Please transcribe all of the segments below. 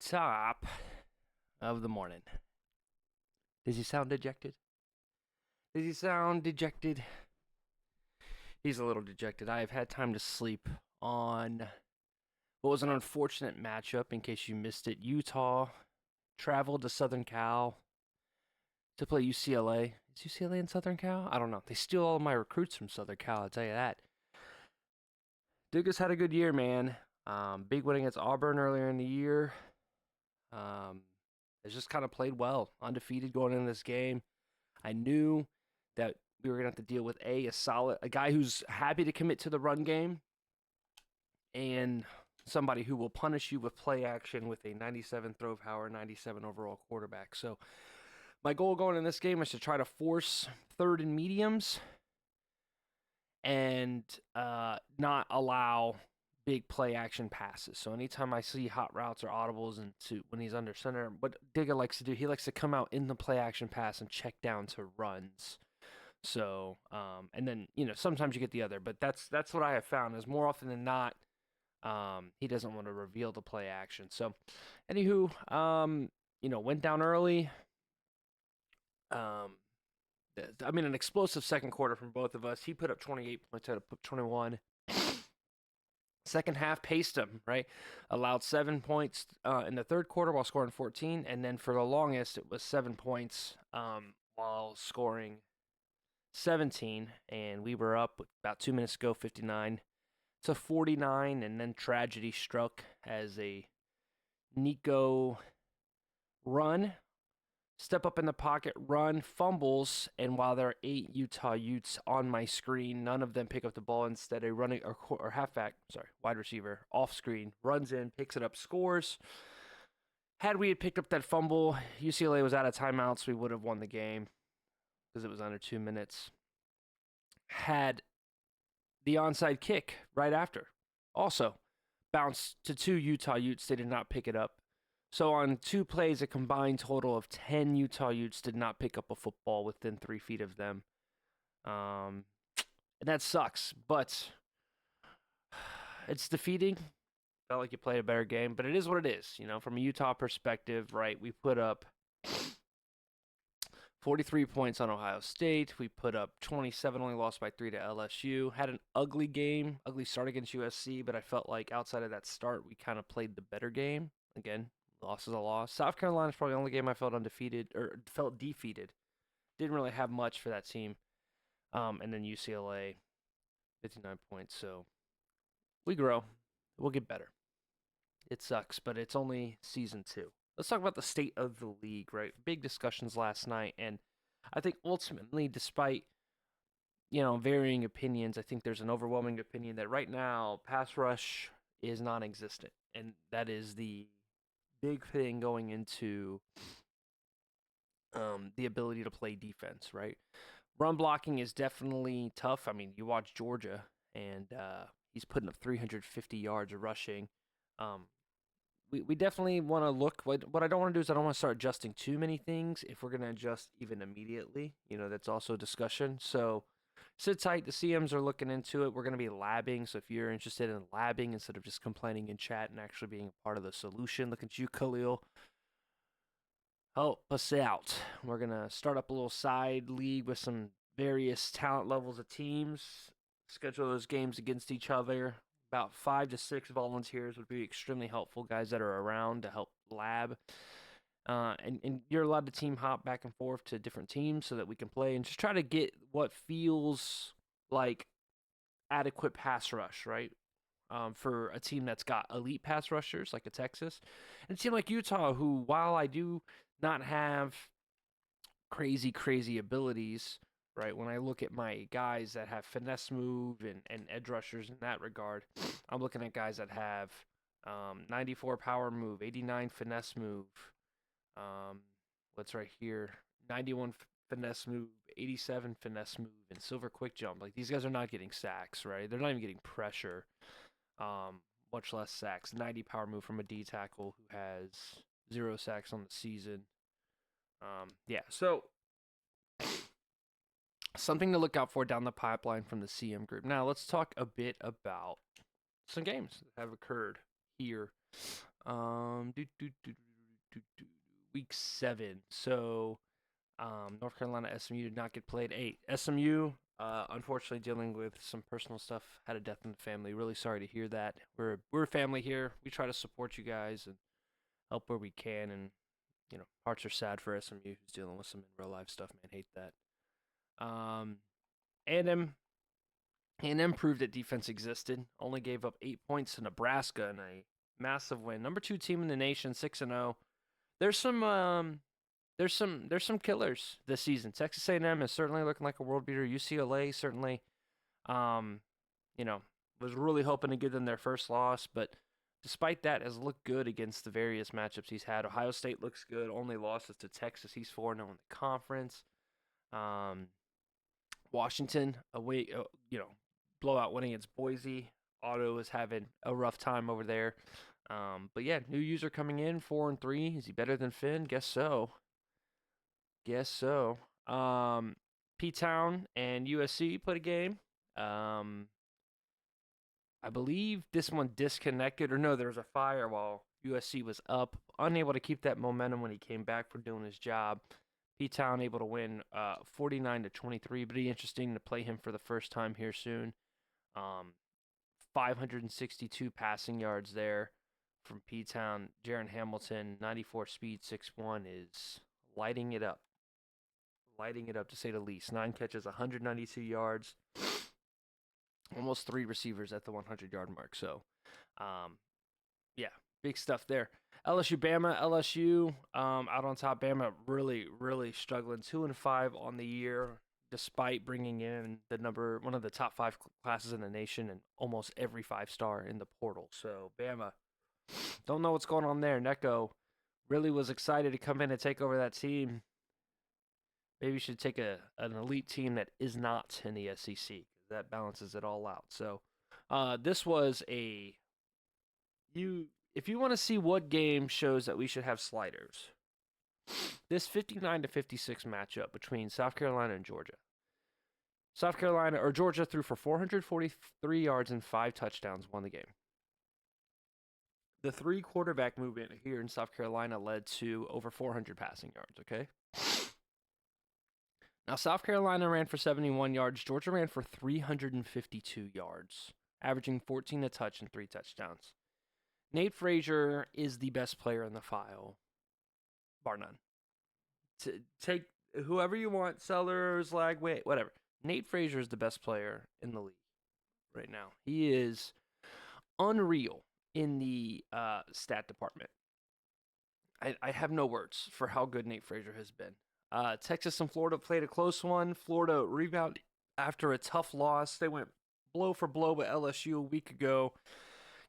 top of the morning. Does he sound dejected? Does he sound dejected? He's a little dejected. I have had time to sleep on what was an unfortunate matchup in case you missed it. Utah traveled to Southern Cal to play UCLA. Is UCLA in Southern Cal? I don't know. They steal all of my recruits from Southern Cal, I'll tell you that. Dugas had a good year, man. Big win against Auburn earlier in the year. It's just kind of played well, undefeated going into this game. I knew that we were gonna have to deal with a guy who's happy to commit to the run game, and somebody who will punish you with play action with a 97 throw power, 97 overall quarterback. So my goal going in this game is to try to force third and mediums and not allow big play action passes. So anytime I see hot routes or audibles and when he's under center, what Digga likes to do, he likes to come out in the play action pass and check down to runs. So and then sometimes you get the other, but that's what I have found is more often than not, he doesn't want to reveal the play action. So anywho, went down early. An explosive second quarter from both of us. He put up 28 points, I had to put 21. Second half paced him, right? Allowed 7 points in the third quarter while scoring 14. And then for the longest, it was 7 points while scoring 17. And we were up with about 2 minutes to go, 59 to 49. And then tragedy struck as a Nico run. Step up in the pocket, run, fumbles, and while there are 8 Utah Utes on my screen, none of them pick up the ball. Instead, a wide receiver, off screen, runs in, picks it up, scores. Had we had picked up that fumble, UCLA was out of timeouts, we would have won the game because it was under 2 minutes. Had the onside kick right after. Also, bounced to 2 Utah Utes. They did not pick it up. So on 2 plays, a combined total of 10 Utah Utes did not pick up a football within 3 feet of them. And that sucks, but it's defeating. Felt like you played a better game, but it is what it is. From a Utah perspective, right, we put up 43 points on Ohio State. We put up 27, only lost by 3 to LSU. Had an ugly start against USC, but I felt like outside of that start, we kind of played the better game. Again, loss is a loss. South Carolina's probably the only game I felt defeated. Didn't really have much for that team. And then UCLA, 59 points. So we grow. We'll get better. It sucks, but it's only season 2. Let's talk about the state of the league, right? Big discussions last night. And I think ultimately, despite, varying opinions, I think there's an overwhelming opinion that right now, pass rush is non-existent. And that is the big thing going into the ability to play defense, right? Run blocking is definitely tough. I mean, you watch Georgia, and he's putting up 350 yards rushing. We definitely want to look. What I don't want to do is I don't want to start adjusting too many things if we're going to adjust even immediately. That's also a discussion. So sit tight. The CMs are looking into it. We're going to be labbing. So if you're interested in labbing instead of just complaining in chat and actually being a part of the solution, look at you, Khalil. Help us out. We're going to start up a little side league with some various talent levels of teams. Schedule those games against each other. About 5 to 6 volunteers would be extremely helpful, guys that are around to help lab. And you're allowed to team hop back and forth to different teams so that we can play and just try to get what feels like adequate pass rush, right? For a team that's got elite pass rushers like a Texas. And a team like Utah, who, while I do not have crazy abilities, right? When I look at my guys that have finesse move and edge rushers in that regard, I'm looking at guys that have 94 power move, 89 finesse move. What's right here? 91 finesse move, 87 finesse move, and silver quick jump. Like, these guys are not getting sacks, right? They're not even getting pressure, much less sacks. 90 power move from a D tackle who has 0 sacks on the season. So something to look out for down the pipeline from the CM group. Now, let's talk a bit about some games that have occurred here. Week 7. So North Carolina SMU did not get played. 8. SMU, unfortunately, dealing with some personal stuff. Had a death in the family. Really sorry to hear that. We're a family here. We try to support you guys and help where we can. And hearts are sad for SMU who's dealing with some in real life stuff. Man, hate that. A&M proved that defense existed. Only gave up 8 points to Nebraska in a massive win. Number 2 team in the nation, 6-0. There's some killers this season. Texas A&M is certainly looking like a world beater. UCLA certainly, was really hoping to give them their first loss, but despite that, has looked good against the various matchups he's had. Ohio State looks good. Only losses to Texas. He's 4-0 in the conference. Washington away, blowout win against Boise. Otto is having a rough time over there. But yeah, new user coming in, 4-3. Is he better than Finn? Guess so. P-Town and USC played a game. I believe this one disconnected, or no, there was a fire while USC was up. Unable to keep that momentum when he came back for doing his job. P-Town able to win 49-23. Pretty interesting to play him for the first time here soon. 562 passing yards there from P-Town. Jaron Hamilton, 94 speed, 6'1", is lighting it up. Lighting it up, to say the least. 9 catches, 192 yards. Almost 3 receivers at the 100-yard mark. So, yeah, big stuff there. LSU, Bama. LSU out on top. Bama really, really struggling. 2-5 on the year, despite bringing in one of the top 5 classes in the nation and almost every 5-star in the portal. So, Bama, don't know what's going on there. Necco really was excited to come in and take over that team. Maybe you should take an elite team that is not in the SEC. That balances it all out. So this was if you want to see what game shows that we should have sliders, this 59-56 matchup between South Carolina and Georgia. Georgia threw for 443 yards and 5 touchdowns, won the game. The 3 quarterback movement here in South Carolina led to over 400 passing yards, okay? Now, South Carolina ran for 71 yards. Georgia ran for 352 yards, averaging 14 a touch and 3 touchdowns. Nate Frazier is the best player in the file, bar none. Take whoever you want, Sellers, Lagway, whatever. Nate Frazier is the best player in the league right now. He is unreal in the stat department. I have no words for how good Nate Frazier has been. Texas and Florida played a close one. Florida rebounded after a tough loss. They went blow for blow with LSU a week ago.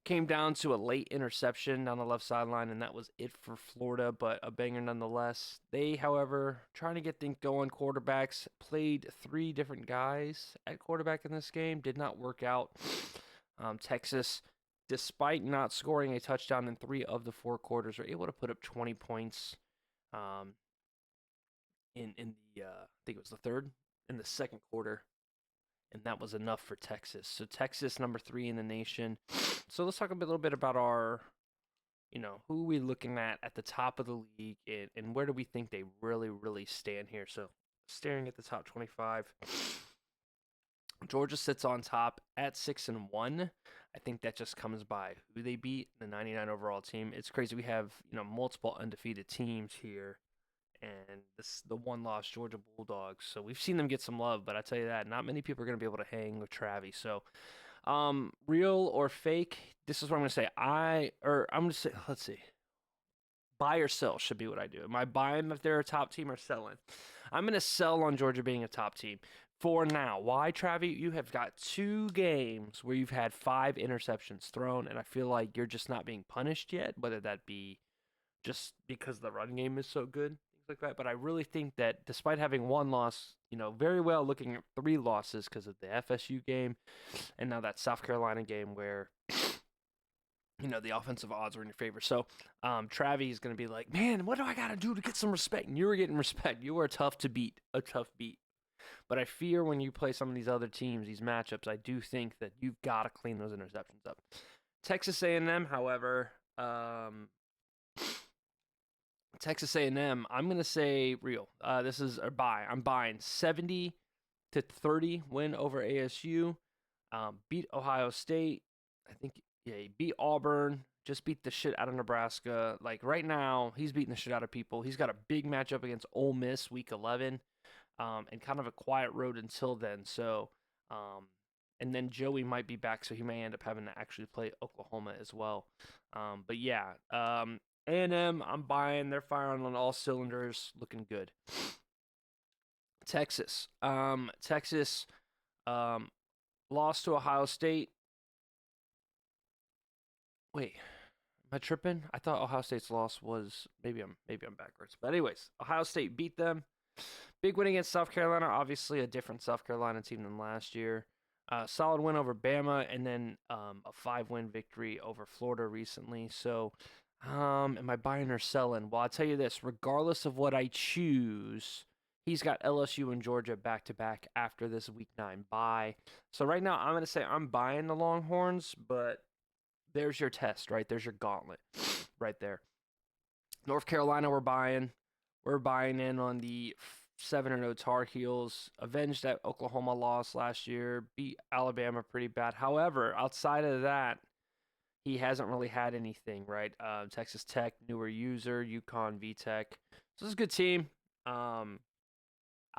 Came down to a late interception down the left sideline, and that was it for Florida, but a banger nonetheless. They, however, trying to get things going. Quarterbacks played 3 different guys at quarterback in this game. Did not work out. Texas, despite not scoring a touchdown in 3 of the 4 quarters, were able to put up 20 points. In the I think it was in the second quarter, and that was enough for Texas. So Texas, number 3 in the nation. So let's talk a little bit about our, who are we looking at the top of the league, and where do we think they really, really stand here. So staring at the top 25, Georgia sits on top at 6-1. I think that just comes by who they beat, the 99 overall team. It's crazy. We have multiple undefeated teams here. And the one-loss Georgia Bulldogs. So we've seen them get some love, but I tell you that, not many people are going to be able to hang with Travi. So real or fake, this is what I'm going to say. I'm going to say, let's see. Buy or sell should be what I do. Am I buying if they're a top team or selling? I'm going to sell on Georgia being a top team for now. Why, Travi? You have got 2 games where you've had 5 interceptions thrown, and I feel like you're just not being punished yet, whether that be just because the run game is so good. Like that, but I really think that despite having 1 loss, very well looking at 3 losses because of the FSU game and now that South Carolina game where, the offensive odds were in your favor. So Travi is going to be like, man, what do I got to do to get some respect? And you were getting respect. You were a tough beat. But I fear when you play some of these other teams, these matchups, I do think that you've got to clean those interceptions up. Texas A&M, however, Texas A&M, I'm going to say real. This is a buy. I'm buying 70-30 win over ASU. Beat Ohio State. I think, yeah, he beat Auburn. Just beat the shit out of Nebraska. Like right now, he's beating the shit out of people. He's got a big matchup against Ole Miss week 11, and kind of a quiet road until then. So, and then Joey might be back, so he may end up having to actually play Oklahoma as well. But yeah, A&M, I'm buying. They're firing on all cylinders, looking good. Texas, Texas, lost to Ohio State. Wait, am I tripping? I thought Ohio State's loss was maybe I'm backwards. But anyways, Ohio State beat them. Big win against South Carolina. Obviously, a different South Carolina team than last year. Solid win over Bama, and then a 5-win victory over Florida recently. So, am I buying or selling? Well, I'll tell you this. Regardless of what I choose, he's got LSU and Georgia back-to-back after this Week 9 bye. So right now, I'm going to say I'm buying the Longhorns, but there's your test, right? There's your gauntlet right there. North Carolina, we're buying. We're buying in on the 7-0 Tar Heels. Avenged that Oklahoma loss last year. Beat Alabama pretty bad. However, outside of that, he hasn't really had anything, right? Texas Tech, newer user. UConn, VTech. So this is a good team. I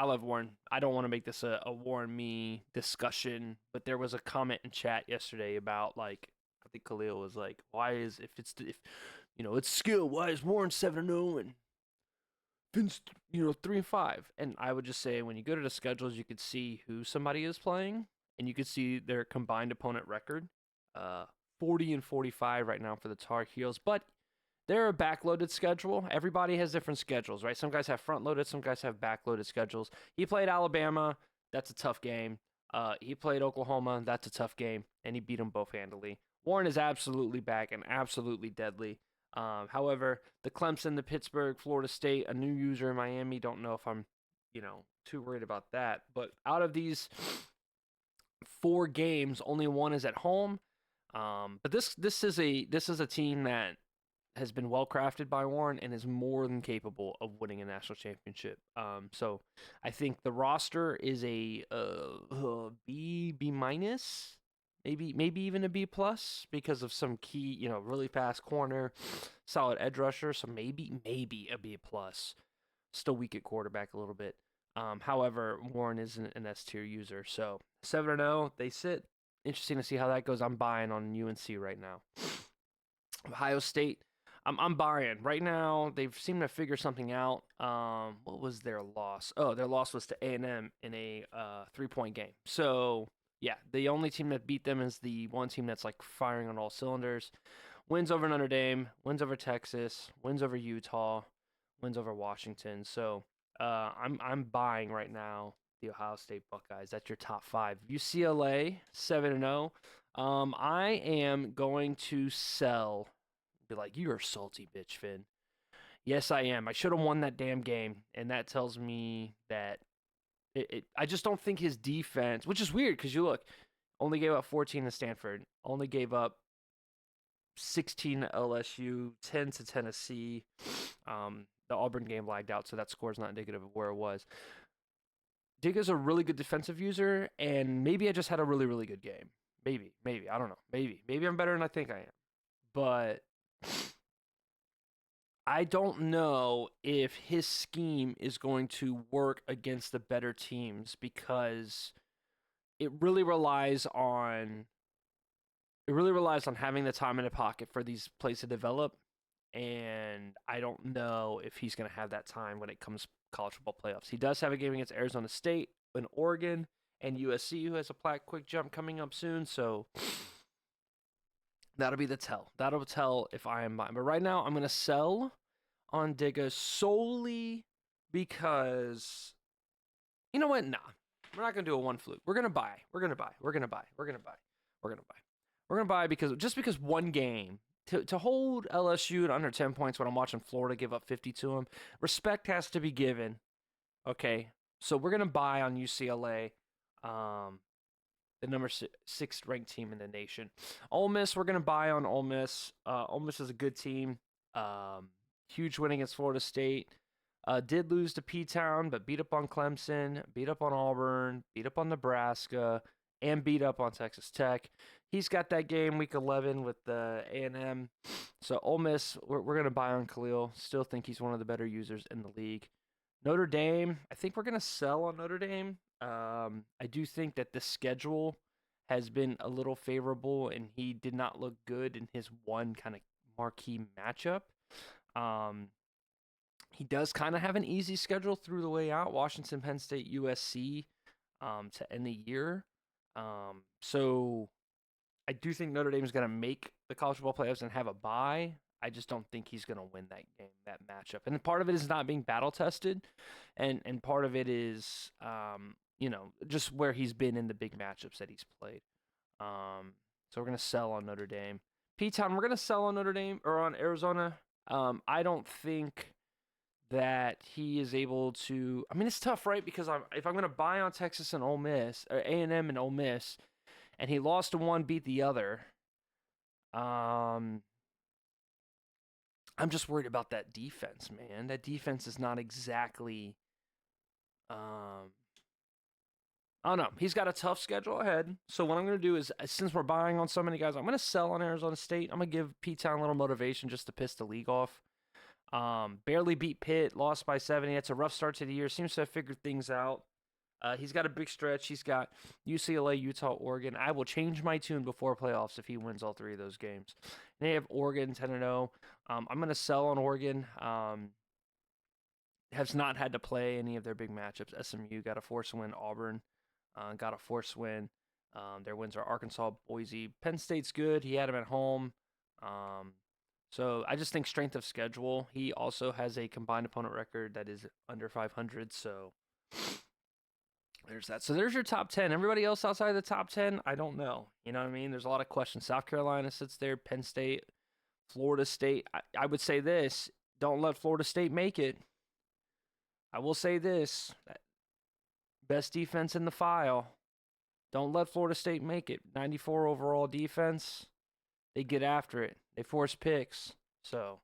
love Warren. I don't want to make this a Warren me discussion, but there was a comment in chat yesterday about, like, I think Khalil was like, why is, if it's skill, why is Warren 7-0 and Vince, 3-5? And I would just say, when you go to the schedules, you could see who somebody is playing, and you could see their combined opponent record. 40-45 right now for the Tar Heels, but they're a backloaded schedule. Everybody has different schedules, right? Some guys have front-loaded, some guys have backloaded schedules. He played Alabama. That's a tough game. He played Oklahoma. That's a tough game, and he beat them both handily. Warren is absolutely back and absolutely deadly. However, the Clemson, the Pittsburgh, Florida State, a new user in Miami, don't know if I'm, too worried about that. But out of these 4 games, only one is at home. But this is a team that has been well crafted by Warren and is more than capable of winning a national championship. So I think the roster is a B minus. Maybe even a B plus because of some key, really fast corner, solid edge rusher. So maybe a B plus. Still weak at quarterback a little bit. However, Warren isn't an S tier user. So 7-0, they sit. Interesting to see how that goes. I'm buying on UNC right now. Ohio State, I'm buying right now. They've seemed to figure something out. What was their loss? Oh, their loss was to A&M in a 3-point game. So yeah, the only team that beat them is the one team that's like firing on all cylinders. Wins over Notre Dame, wins over Texas, wins over Utah, wins over Washington. So I'm buying right now the Ohio State Buckeyes. That's your top 5. UCLA 7-0. I am going to sell. Be like, you're a salty bitch, Finn. Yes, I am. I should have won that damn game, and that tells me that I just don't think his defense, which is weird because you look, only gave up 14 to Stanford, only gave up 16 to LSU, 10 to Tennessee. The Auburn game lagged out, so that score is not indicative of where it was. Digga's a really good defensive user, and maybe I just had a really, really good game. Maybe. I don't know. Maybe I'm better than I think I am. But I don't know if his scheme is going to work against the better teams because it really relies on having the time in the pocket for these plays to develop, and I don't know if he's going to have that time when it comes to college football playoffs. He does have a game against Arizona State and Oregon and USC, who has a quick jump coming up soon, so that'll be the tell. That'll tell if I am buying. But right now, I'm going to sell on Digga solely because, you know what? Nah. We're not going to do a one fluke. We're going to buy. We're going to buy because one game, to hold LSU to under 10 points when I'm watching Florida give up 50 to them, respect has to be given. Okay? So we're going to buy on UCLA. The number 6 ranked team in the nation. Ole Miss, we're going to buy on Ole Miss. Ole Miss is a good team. Huge win against Florida State. Did lose to P-Town, but beat up on Clemson, beat up on Auburn, beat up on Nebraska, and beat up on Texas Tech. He's got that game week 11 with the A&M. So Ole Miss, we're going to buy on Khalil. Still think he's one of the better users in the league. Notre Dame, I think we're going to sell on Notre Dame. I do think that the schedule has been a little favorable, and he did not look good in his one kind of marquee matchup. He does kind of have an easy schedule through the way out. Washington, Penn State, USC to end the year. So I do think Notre Dame is going to make the college football playoffs and have a bye. I just don't think he's going to win that game, that matchup. And part of it is not being battle tested, and part of it is, just where he's been in the big matchups that he's played. So we're going to sell on Notre Dame. P-Town, we're going to sell on Notre Dame or on Arizona. I don't think that he is able to. I mean, it's tough, right? Because if I'm going to buy on Texas and Ole Miss, or A&M and Ole Miss, and he lost to one, beat the other, I'm just worried about that defense, man. That defense is not exactly. I don't know. He's got a tough schedule ahead. So what I'm going to do is, since we're buying on so many guys, I'm going to sell on Arizona State. I'm going to give P-Town a little motivation just to piss the league off. Barely beat Pitt, lost by 70. It's a rough start to the year. Seems to have figured things out. He's got a big stretch. He's got UCLA, Utah, Oregon. I will change my tune before playoffs if he wins all three of those games. And they have Oregon 10-0. I'm going to sell on Oregon. Has not had to play any of their big matchups. SMU got a force win. Auburn got a force win. Their wins are Arkansas, Boise. Penn State's good. He had them at home. So I just think strength of schedule. He also has a combined opponent record that is under 500. So there's that. So there's your top 10. Everybody else outside of the top 10, I don't know. You know what I mean? There's a lot of questions. South Carolina sits there. Penn State, Florida State. I would say this. Don't let Florida State make it. I will say this. Best defense in the file. Don't let Florida State make it. 94 overall defense. They get after it. They force picks. So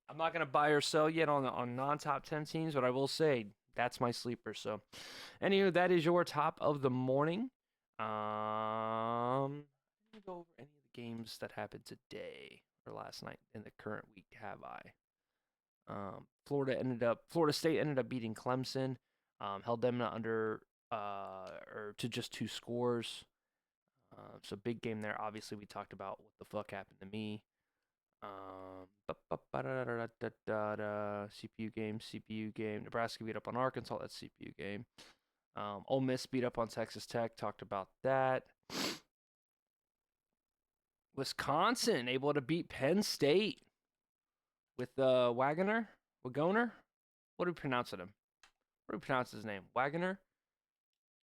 I'm not going to buy or sell yet on non-top 10 teams, but I will say that's my sleeper. So anyway, that is your top of the morning. Let me go over any of the games that happened today or last night in the current week. Have I? Florida State ended up beating Clemson. Held them under or to just 2 scores. So big game there. Obviously, we talked about what the fuck happened to me. CPU game. Nebraska beat up on Arkansas. That's CPU game. Ole Miss beat up on Texas Tech. Talked about that. Wisconsin able to beat Penn State with Wagoner. What do we pronounce him? What do we pronounce his name? Wagoner.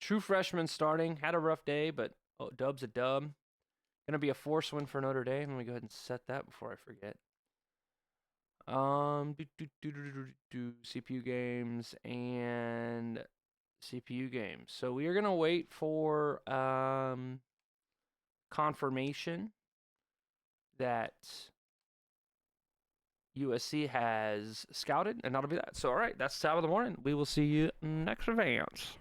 True freshman starting. Had a rough day, but dub's a dub. Gonna be a force win for Notre Dame. Let me go ahead and set that before I forget. CPU games and CPU games. So we are gonna wait for confirmation that USC has scouted, and that'll be that. So all right, that's top of the morning. We will see you next advance.